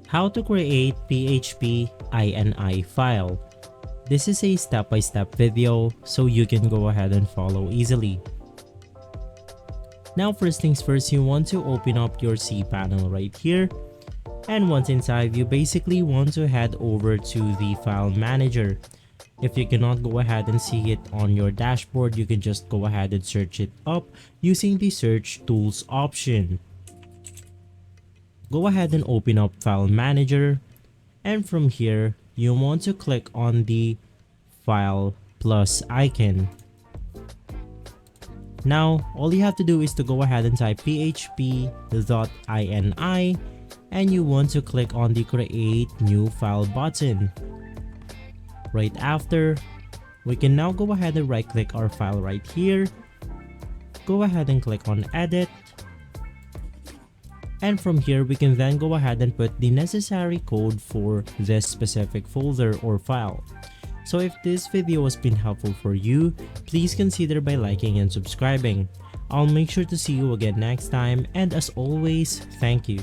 How to create PHP INI file. This is a step-by-step video so you can go ahead and follow easily. Now first things first, you want to open up your cPanel right here, and once inside you basically want to head over to the file manager. If you cannot go ahead and see it on your dashboard, you can just go ahead and search it up using the search tools option. Go ahead and open up file manager, and from here you want to click on the file plus icon. Now all you have to do is to go ahead and type php.ini, and you want to click on the create new file button. Right after, we can now go ahead and right click our file right here, go ahead and click on edit, and from here we can then go ahead and put the necessary code for this specific folder or file. So if this video has been helpful for you, please consider by liking and subscribing. I'll make sure to see you again next time, and as always, thank you.